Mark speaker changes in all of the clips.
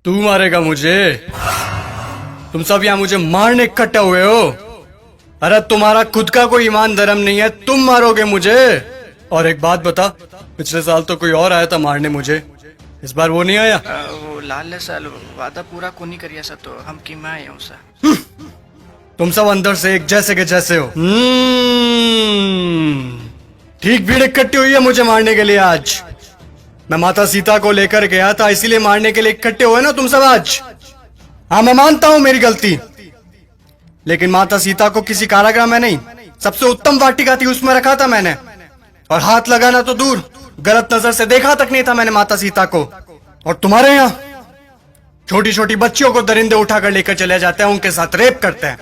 Speaker 1: तू मारेगा मुझे? तुम सब यहाँ मुझे मारने इकट्ठे हुए हो? अरे तुम्हारा खुद का कोई ईमान धर्म नहीं है, तुम मारोगे मुझे? और एक बात बता, पिछले साल तो कोई और आया था मारने मुझे, इस बार वो नहीं आया?
Speaker 2: वो लाल साल वादा पूरा कोनी करिया सा तो हम की मैं आया हूँ सा।
Speaker 1: तुम सब अंदर से एक जैसे के जैसे हो। ठीक भीड़ इकट्ठी हुई है मुझे मारने के लिए आज। मैं माता सीता को लेकर गया था, इसीलिए मारने के लिए इकट्ठे हुए ना तुम सब आज। हाँ, मैं मानता हूं मेरी गलती, लेकिन माता सीता को किसी कारागृह में नहीं, सबसे उत्तम वाटिका थी उसमें रखा था मैंने। और हाथ लगाना तो दूर, गलत नजर से देखा तक नहीं था मैंने माता सीता को। और तुम्हारे यहाँ छोटी छोटी बच्चियों को दरिंदे उठाकर लेकर चले जाते हैं, उनके साथ रेप करते हैं।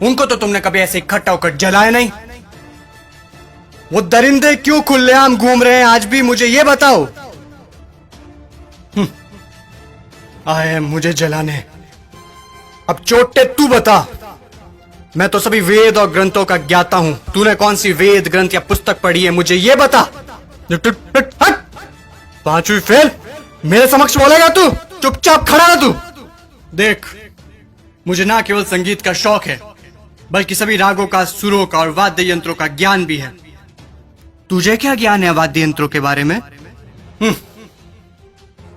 Speaker 1: उनको तो तुमने कभी ऐसे इकट्ठा होकर जलाया नहीं। वो दरिंदे क्यों खुलेआम घूम रहे हैं आज भी, मुझे ये बताओ। आए मुझे जलाने। अब चोटे तू बता। मैं तो सभी वेद और ग्रंथों का ज्ञाता हूं, तूने कौन सी वेद ग्रंथ या पुस्तक पढ़ी है, मुझे ये बता। पांचवी फेल मेरे समक्ष बोलेगा तू? चुपचाप खड़ा रह तू। देख, मुझे ना केवल संगीत का शौक है, बल्कि सभी रागों का, सुरों का और वाद्य यंत्रों का ज्ञान भी है। तुझे क्या ज्ञान है वाद्य यंत्रों के बारे में?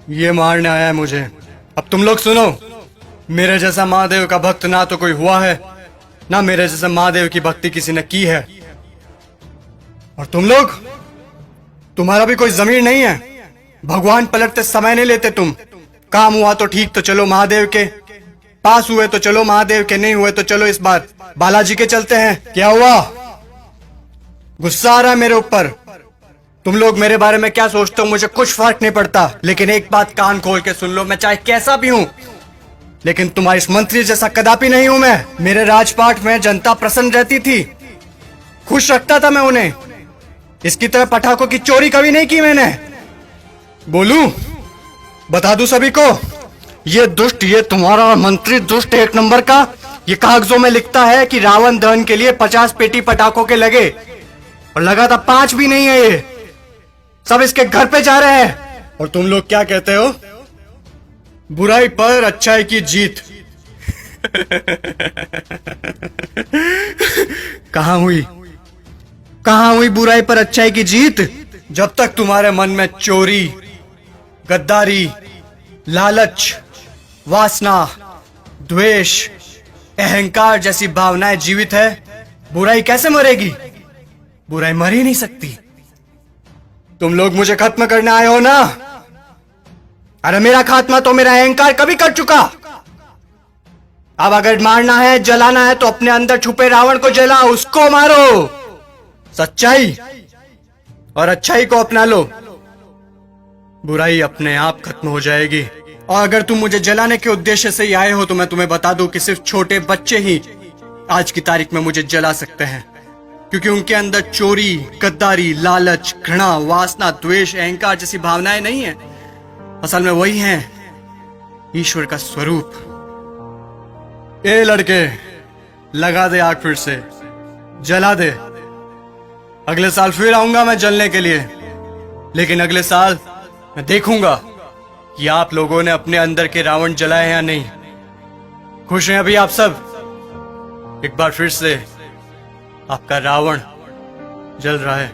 Speaker 1: ये मारने आया है मुझे। अब तुम लोग सुनो, मेरे जैसा महादेव का भक्त ना तो कोई हुआ है, ना मेरे जैसा महादेव की भक्ति किसी ने की है। और तुम लोग, तुम्हारा भी कोई जमीर नहीं है। भगवान पलटते समय नहीं लेते तुम। काम हुआ तो ठीक, तो चलो महादेव के पास, हुए तो चलो महादेव के, नहीं हुए तो चलो इस बार बालाजी के चलते हैं। क्या हुआ? गुस्सा आ रहा है मेरे ऊपर? तुम लोग मेरे बारे में क्या सोचते हो मुझे कुछ फर्क नहीं पड़ता, लेकिन एक बात कान खोल के सुन लो, मैं चाहे कैसा भी हूं, लेकिन तुम्हारी इस मंत्री जैसा कदापि नहीं हूं मैं। मेरे राजपाट में जनता प्रसन्न रहती थी, खुश रखता था मैं उन्हें। इसकी तरह पटाखों की चोरी कभी नहीं की मैंने। बोलूं, बता दूं सभी को, ये दुष्ट, ये तुम्हारा मंत्री दुष्ट एक नंबर का, ये कागजों में लिखता है कि रावण दहन के लिए 50 पेटी पटाखों के लगे, और लगा था 5 भी नहीं है, ये सब इसके घर पे जा रहे हैं। और तुम लोग क्या कहते हो? बुराई पर अच्छाई की जीत। कहां हुई, कहां हुई बुराई पर अच्छाई की जीत? जब तक तुम्हारे मन में चोरी, गद्दारी, लालच, वासना, द्वेष, अहंकार जैसी भावनाएं जीवित है, बुराई कैसे मरेगी? बुराई मर ही नहीं सकती। तुम लोग मुझे खत्म करने आए हो ना? अरे मेरा खात्मा तो मेरा अहंकार कभी कर चुका। अब अगर मारना है, जलाना है, तो अपने अंदर छुपे रावण को जला, उसको मारो। सच्चाई और अच्छाई को अपना लो, बुराई अपने आप खत्म हो जाएगी। और अगर तुम मुझे जलाने के उद्देश्य से ही आए हो, तो मैं तुम्हें बता दूं कि सिर्फ छोटे बच्चे ही आज की तारीख में मुझे जला सकते हैं, क्योंकि उनके अंदर चोरी, गद्दारी, लालच, घृणा, वासना, द्वेष, अहंकार जैसी भावनाएं नहीं है। असल में वही हैं ईश्वर का स्वरूप। ए लड़के, लगा दे आग, फिर से जला दे। अगले साल फिर आऊंगा मैं जलने के लिए, लेकिन अगले साल मैं देखूंगा कि आप लोगों ने अपने अंदर के रावण जलाए हैं या नहीं। खुश हैं अभी आप सब? एक बार फिर से आपका रावण जल रहा है।